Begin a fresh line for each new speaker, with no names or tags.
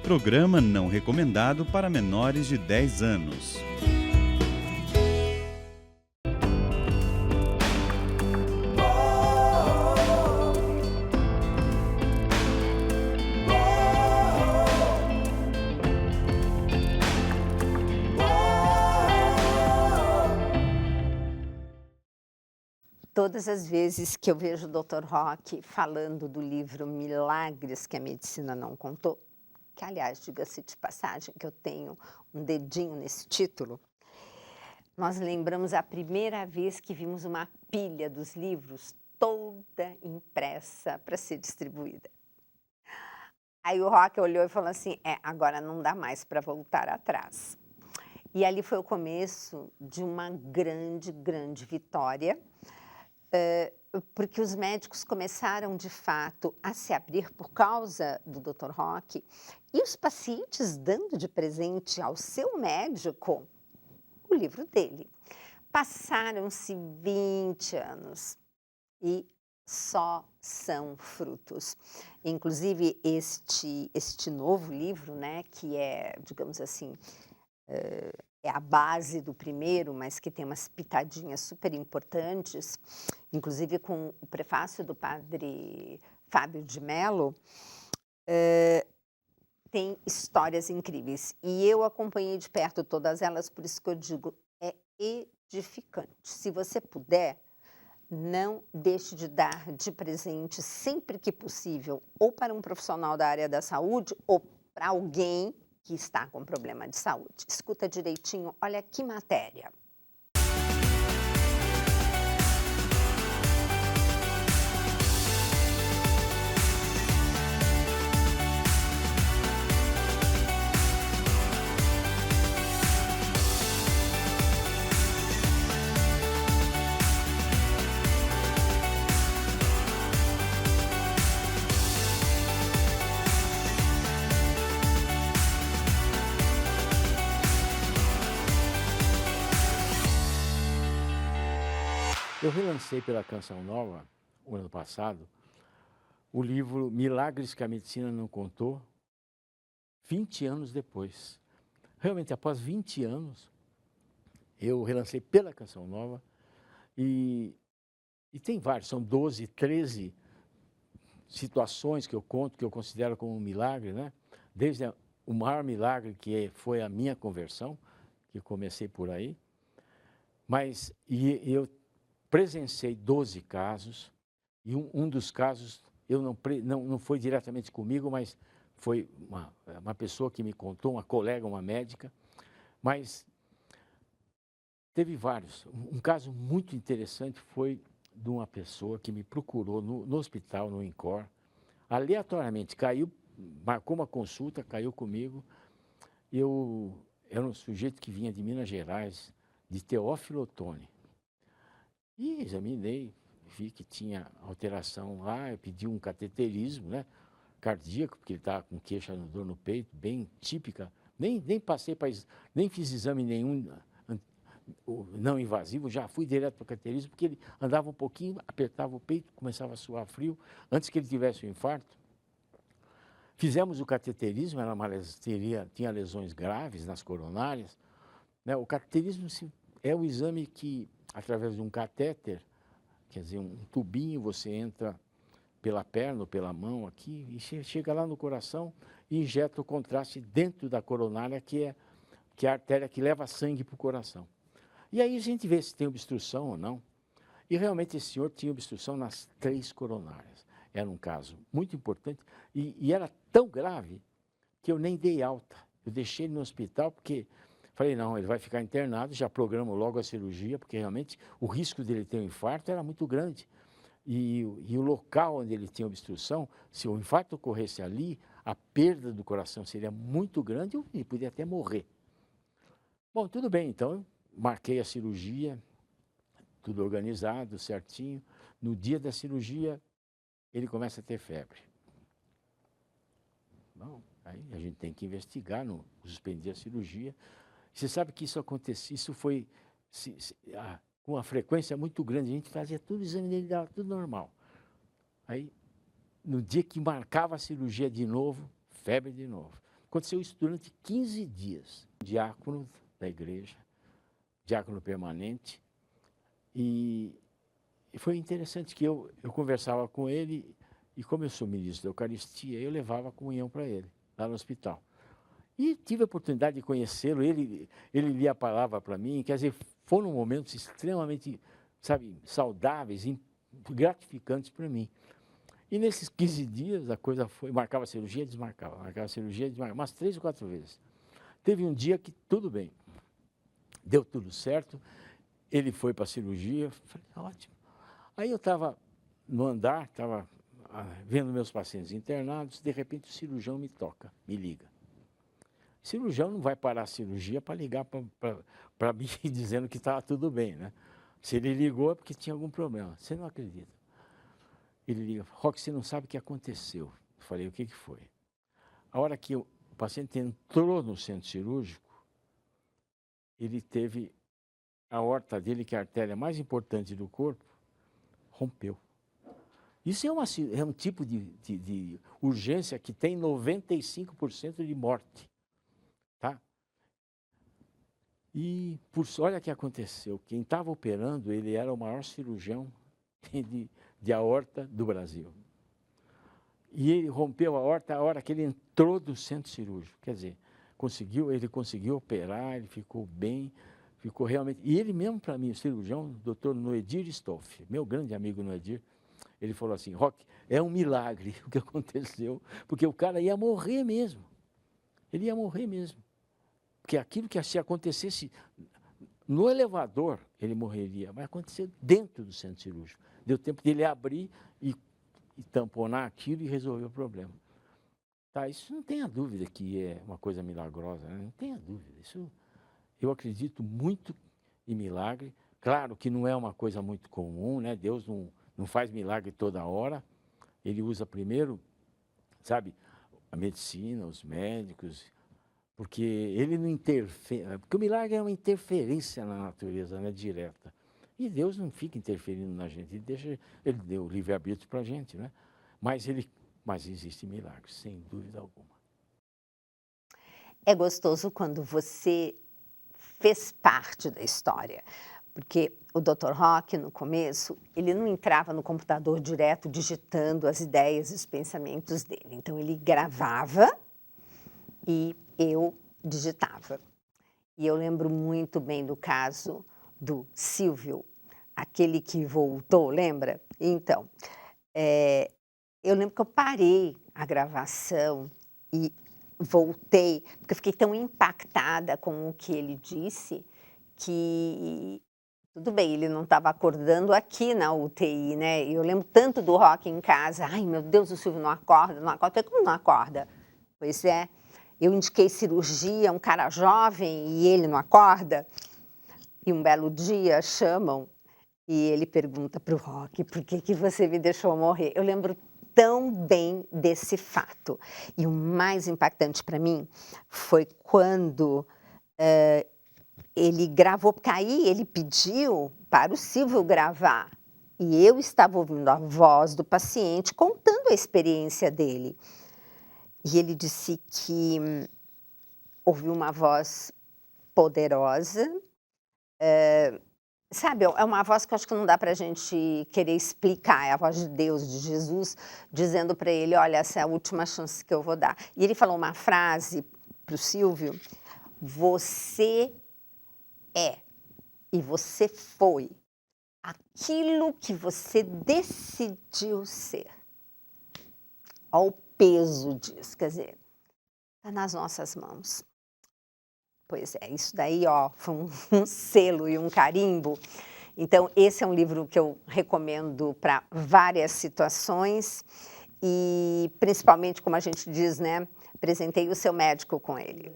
Programa não recomendado para menores de 10 anos.
Todas as vezes que eu vejo o Dr. Roque falando do livro Milagres que a Medicina Não Contou, que, aliás, diga-se de passagem, que eu tenho um dedinho nesse título, nós lembramos a primeira vez que vimos uma pilha dos livros toda impressa para ser distribuída. Aí o Roque olhou e falou assim, agora não dá mais para voltar atrás. E ali foi o começo de uma grande, grande vitória, porque os médicos começaram, de fato, a se abrir por causa do Dr. Roque, e os pacientes dando de presente ao seu médico o livro dele. Passaram-se 20 anos e só são frutos. Inclusive, este novo livro, né, que é, digamos assim, é a base do primeiro, mas que tem umas pitadinhas super importantes, inclusive com o prefácio do padre Fábio de Mello, tem histórias incríveis. E eu acompanhei de perto todas elas, por isso que eu digo, é edificante. Se você puder, não deixe de dar de presente sempre que possível, ou para um profissional da área da saúde, ou para alguém que está com problema de saúde. Escuta direitinho, olha que matéria.
Eu relancei pela Canção Nova, o ano passado, o livro Milagres que a Medicina Não Contou, 20 anos depois. Realmente, após 20 anos, eu relancei pela Canção Nova e tem vários, são 12, 13 situações que eu conto, que eu considero como um milagre, né? Desde o maior milagre que foi a minha conversão, que eu comecei por aí, mas eu presenciei 12 casos, e um dos casos não foi diretamente comigo, mas foi uma pessoa que me contou, uma colega, uma médica, mas teve vários. Um caso muito interessante foi de uma pessoa que me procurou no hospital, no INCOR, aleatoriamente, marcou uma consulta, caiu comigo, eu era um sujeito que vinha de Minas Gerais, de Teófilo Otoni. E examinei, vi que tinha alteração lá, eu pedi um cateterismo, né, cardíaco, porque ele estava com queixa, dor no peito, bem típica. Nem fiz exame nenhum não invasivo, já fui direto para o cateterismo, porque ele andava um pouquinho, apertava o peito, começava a suar frio, antes que ele tivesse um infarto. Fizemos o cateterismo, tinha lesões graves nas coronárias, né? O cateterismo é o exame que, através de um catéter, quer dizer, um tubinho, você entra pela perna ou pela mão aqui e chega lá no coração e injeta o contraste dentro da coronária, que é a artéria que leva sangue para o coração. E aí a gente vê se tem obstrução ou não. E realmente esse senhor tinha obstrução nas 3 coronárias. Era um caso muito importante e era tão grave que eu nem dei alta. Eu deixei ele no hospital porque falei, não, ele vai ficar internado, já programo logo a cirurgia, porque realmente o risco dele ter um infarto era muito grande. E o local onde ele tinha obstrução, se o infarto ocorresse ali, a perda do coração seria muito grande e ele podia até morrer. Bom, tudo bem, então eu marquei a cirurgia, tudo organizado, certinho. No dia da cirurgia, ele começa a ter febre. Bom, aí a gente tem que investigar, suspender a cirurgia. Você sabe que isso aconteceu, isso foi com uma frequência muito grande. A gente fazia tudo, o exame dele dava tudo normal. Aí, no dia que marcava a cirurgia de novo, febre de novo. Aconteceu isso durante 15 dias. Diácono da igreja, diácono permanente. E foi interessante que eu conversava com ele, e como eu sou ministro da Eucaristia, eu levava a comunhão para ele, lá no hospital. E tive a oportunidade de conhecê-lo, ele lia a palavra para mim, quer dizer, foram momentos extremamente, sabe, saudáveis, gratificantes para mim. E nesses 15 dias a coisa foi, marcava a cirurgia, desmarcava, umas 3 ou 4 vezes. Teve um dia que tudo bem, deu tudo certo, ele foi para a cirurgia, falei, ótimo. Aí eu estava no andar, estava vendo meus pacientes internados, de repente o cirurgião me toca, me liga. O cirurgião não vai parar a cirurgia para ligar para mim dizendo que estava tudo bem, né? Se ele ligou é porque tinha algum problema, você não acredita. Ele liga, Roque, você não sabe o que aconteceu. Eu falei, o que foi? A hora que o paciente entrou no centro cirúrgico, ele teve a aorta dele, que é a artéria mais importante do corpo, rompeu. Isso é um tipo de urgência que tem 95% de morte. Tá? E olha o que aconteceu. Quem estava operando, ele era o maior cirurgião de aorta do Brasil. E ele rompeu a aorta a hora que ele entrou do centro cirúrgico. Quer dizer, ele conseguiu operar, ele ficou bem, ficou realmente... E ele mesmo, para mim, o cirurgião, o doutor Noedir Stoff, meu grande amigo Noedir, ele falou assim, Roque, é um milagre o que aconteceu, porque o cara ia morrer mesmo. Ele ia morrer mesmo. Porque aquilo que se acontecesse no elevador, ele morreria, mas aconteceu dentro do centro cirúrgico. Deu tempo de ele abrir e tamponar aquilo e resolver o problema. Tá, isso não tenha dúvida que é uma coisa milagrosa, né? Não tenha dúvida. Isso, eu acredito muito em milagre. Claro que não é uma coisa muito comum, né? Deus não faz milagre toda hora. Ele usa primeiro, sabe, a medicina, os médicos, porque ele não interfere. Porque o milagre é uma interferência na natureza, né, direta. E Deus não fica interferindo na gente, ele deu o livre-arbítrio para a gente, né? Mas existe milagres, sem dúvida alguma.
É gostoso quando você fez parte da história, porque o Dr. Roque, no começo, ele não entrava no computador direto digitando as ideias e os pensamentos dele. Então, ele gravava e eu digitava. E eu lembro muito bem do caso do Silvio, aquele que voltou, lembra? Então, eu lembro que eu parei a gravação e voltei, porque eu fiquei tão impactada com o que ele disse, que tudo bem, ele não estava acordando aqui na UTI, né? Eu lembro tanto do Roque em casa, ai meu Deus, o Silvio não acorda, não acorda. Eu falei, como não acorda? Pois é, eu indiquei cirurgia, um cara jovem, e ele não acorda. E um belo dia chamam e ele pergunta para o Roque, por que você me deixou morrer? Eu lembro tão bem desse fato. E o mais impactante para mim foi quando ele gravou, porque aí ele pediu para o Silvio gravar. E eu estava ouvindo a voz do paciente contando a experiência dele. E ele disse que ouviu uma voz poderosa, sabe, é uma voz que eu acho que não dá para a gente querer explicar, é a voz de Deus, de Jesus, dizendo para ele, olha, essa é a última chance que eu vou dar. E ele falou uma frase para o Silvio, você é e você foi aquilo que você decidiu ser. Olha o peso disso, quer dizer, está nas nossas mãos. Pois é, isso daí, ó, foi um selo e um carimbo. Então, esse é um livro que eu recomendo para várias situações e, principalmente, como a gente diz, né, apresentei o seu médico com ele.